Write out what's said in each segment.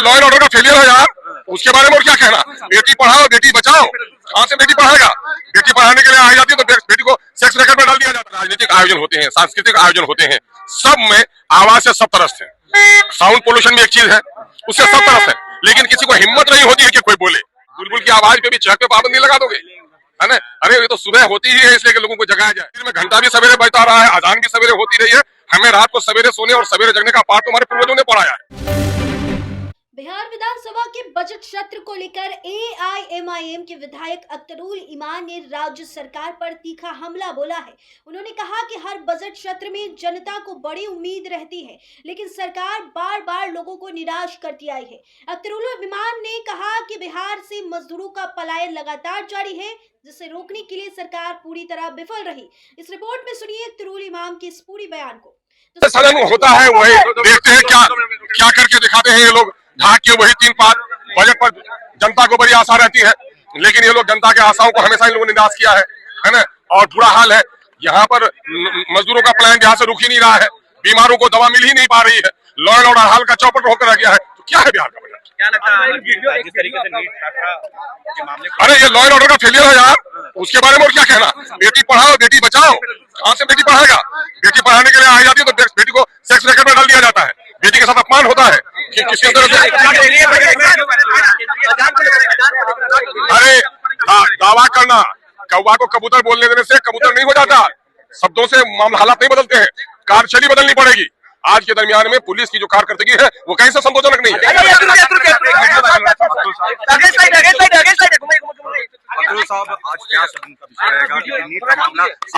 Law and order का failure है यार, उसके बारे में और क्या कहना। बेटी पढ़ाओ बेटी बचाओ, कहाँ से बेटी पढ़ाएगा? बेटी पढ़ाने के लिए आई जाती है तो बेटी को सेक्स रैकेट में डाल दिया जाता है। राजनीतिक आयोजन होते हैं, सांस्कृतिक आयोजन होते हैं, सब में आवाज से सब तरफ है। साउंड पोल्यूशन भी एक चीज है, उससे सब तरफ है, लेकिन किसी को हिम्मत नहीं होती है कि कोई बोले। बुलबुल की आवाज पे भी चहक पे पाबंदी लगा दोगे, है ना? अरे ये तो सुबह होती ही है इसलिए कि लोगों को जगाया जाए। फिर में घंटा भी सवेरे बजता रहा है, अजान भी सवेरे होती रही है। हमें रात को सवेरे सोने और सवेरे जगने का पाठ हमारे पूर्वजों ने पढ़ाया है। बिहार विधानसभा के बजट सत्र को लेकर एआईएमआईएम के विधायक अख्तरुल ईमान ने राज्य सरकार पर तीखा हमला बोला है। उन्होंने कहा कि हर बजट सत्र में जनता को बड़ी उम्मीद रहती है, लेकिन सरकार बार बार लोगों को निराश करती आई है। अख्तरुल ईमान ने कहा कि बिहार से मजदूरों का पलायन लगातार जारी है, जिसे रोकने के लिए सरकार पूरी तरह विफल रही। इस रिपोर्ट में सुनिए अख्तरुल ईमान के इस पूरी बयान को। तो सदन होता है वही देखते हैं क्या करके दिखाते हैं ये लोग, ढाक के वही 3-5 बजट पर जनता को बड़ी आशा रहती है, लेकिन ये लोग जनता के आशाओं को हमेशा इन लोगों ने निराश किया है ना? और बुरा हाल है, यहाँ पर मजदूरों का प्लान यहाँ से रुक ही नहीं रहा है, बीमारों को दवा मिल ही नहीं पा रही है, लॉ एंड ऑर्डर हाल का चौपट होकर रह गया है। तो क्या है बिहार का बजट? क्या लगता है जिस तरीके से नीट छात्रा के मामले? अरे ये लॉ एंड ऑर्डर का फेलियर है यार, उसके बारे में और क्या कहना। बेटी पढ़ाओ बेटी बचाओ, कहाँ से बेटी पढ़ाएगा? बेटी पढ़ाने के लिए आई जाती है तो बेटी को सेक्स रैकेट में डाल दिया जाता है, बेटी के साथ अपमान होता है। किसी तरह से अरे दावा करना, कौवा को कबूतर बोलने देने से कबूतर नहीं हो जाता, शब्दों से मामला हालात नहीं बदलते हैं, कार्यशैली बदलनी पड़ेगी। आज के दरमियान में पुलिस की जो कारकर्दगी है वो कहीं से संतोषजनक नहीं है।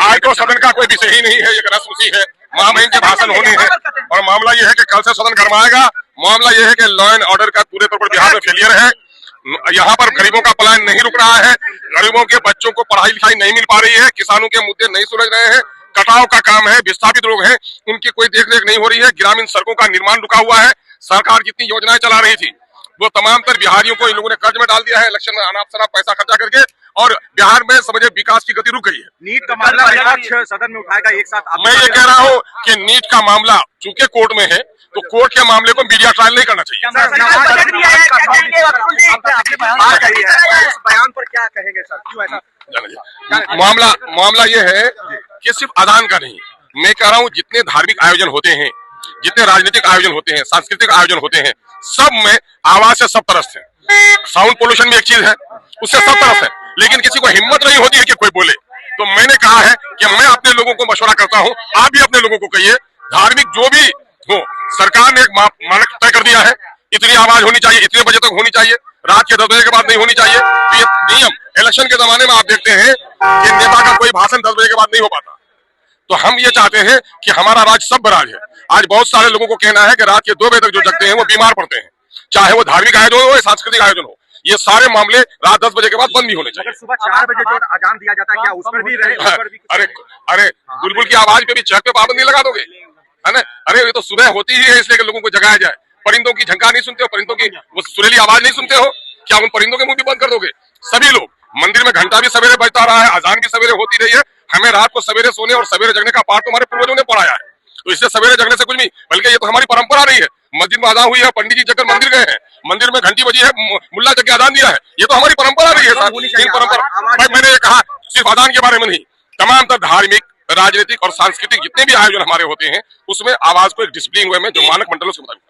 आज तो सदन का कोई विषय ही नहीं है, एक रस्म सी है, महामहिम के भाषण होने हैं, और मामला ये है कि कल से सदन गरमाएगा। मामला ये है कि लॉ एंड ऑर्डर का पूरे तौर पर बिहार में फेलियर है। यहाँ पर गरीबों का पलायन नहीं रुक रहा है, गरीबों के बच्चों को पढ़ाई लिखाई नहीं मिल पा रही है, किसानों के मुद्दे नहीं सुलझ रहे हैं, कटाव का काम है, विस्थापित लोग हैं उनकी कोई देखरेख नहीं हो रही है, ग्रामीण सड़कों का निर्माण रुका हुआ है। सरकार जितनी योजनाएं चला रही थी वो तमाम तर बिहारियों को इन लोगों ने कर्ज में डाल दिया है, इलेक्शन में अनाप शनाप पैसा खर्चा करके, और बिहार में समझे विकास की गति रुक गई है। नीट का मामला विपक्ष सदन में उठाएगा एक साथ। मैं ये कह रहा हूँ कि नीट का मामला चूंकि कोर्ट में है तो कोर्ट के मामले को मीडिया ट्रायल नहीं करना चाहिए। बयान पर क्या कहेंगे सर, क्यों ऐसा? मामला ये है कि सिर्फ अदान का नहीं, मैं कह रहा हूँ जितने धार्मिक आयोजन होते हैं, जितने राजनीतिक आयोजन होते हैं, सांस्कृतिक आयोजन होते हैं, सब में आवाज से सब तरफ है। साउंड पोल्यूशन भी एक चीज है, उससे सब तरफ है, लेकिन किसी को हिम्मत नहीं होती है कि कोई बोले। तो मैंने कहा है कि मैं अपने लोगों को मशवरा करता हूँ, आप भी अपने लोगों को कहिए, धार्मिक जो भी हो, सरकार ने एक मानक तय कर दिया है, इतनी आवाज होनी चाहिए, इतने बजे तक होनी चाहिए, रात के 10 बजे के बाद नहीं होनी चाहिए। तो ये नियम इलेक्शन के जमाने में आप देखते हैं कि नेता का कोई भाषण 10 बजे के बाद नहीं हो पाता। तो हम ये चाहते हैं कि हमारा राज्य सब राज है। आज बहुत सारे लोगों को कहना है कि रात के 2 बजे तक जो जगते हैं वो बीमार पड़ते हैं, चाहे वो धार्मिक आयोजन हो या सांस्कृतिक आयोजन हो, ये सारे मामले रात 10 बजे के बाद बंद भी होने चाहिए। सुबह 4 बजे जो अजान दिया जाता है, क्या उस पर भी रहे? अरे बुलबुल की आवाज पे भी चहक पे पाबंदी लगा दोगे, है ना? अरे ये तो सुबह होती ही है इसलिए कि लोगों को जगाया जाए। परिंदों की झंकार नहीं सुनते हो, परिंदों की वो सुरीली आवाज नहीं सुनते हो, क्या उन परिंदों के मुंह भी बंद कर दोगे? सभी लोग, मंदिर में घंटा भी सवेरे बजता रहा है, अजान भी सवेरे होती रही है, हमें रात को सवेरे सोने और सवेरे जगने का पाठ हमारे पूर्वजों ने पढ़ाया है। तो इससे सवेरे जगने से कुछ नहीं, बल्कि ये तो हमारी परंपरा रही है। मस्जिद में अजान हुई है, पंडित जी जगकर मंदिर गए हैं, मंदिर में घंटी बजी है, मुल्ला जग के अजान दिया है, ये तो हमारी परंपरा रही है। परंपरा मैंने ये कहा सिर्फ अजान के बारे में नहीं, तमाम तर धार्मिक, राजनीतिक और सांस्कृतिक जितने भी आयोजन हमारे होते हैं उसमें आवाज को एक डिसिप्लिन वे में जो मानक मंडलों से मुताबिक।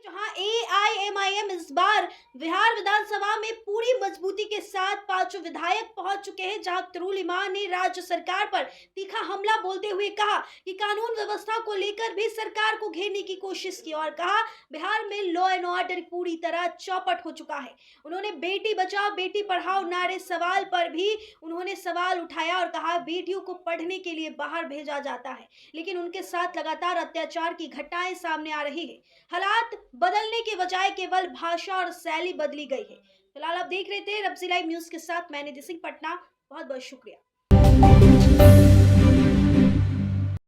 जहां एआईएमआईएम इस बार बिहार विधानसभा में पूरी मजबूती के साथ 5 विधायक पहुंच चुके हैं, जहां अख्तरुल ईमान ने राज्य सरकार पर तीखा हमला बोलते हुए कहा कि कानून व्यवस्था को लेकर भी सरकार को घेरने की कोशिश की, और कहा बिहार में लॉ एंड ऑर्डर पूरी तरह चौपट हो चुका है। उन्होंने बेटी बचाओ बेटी पढ़ाओ नारे सवाल पर भी उन्होंने सवाल उठाया और कहा बेटियों को पढ़ने के लिए बाहर भेजा जाता है, लेकिन उनके साथ लगातार अत्याचार की घटनाएं सामने आ रही है। हालात बदलने के बजाय केवल भाषा और शैली बदली गई है। फिलहाल आप देख रहे थे रब्जी लाइव न्यूज के साथ मैं निधि सिंह पटना, बहुत बहुत शुक्रिया।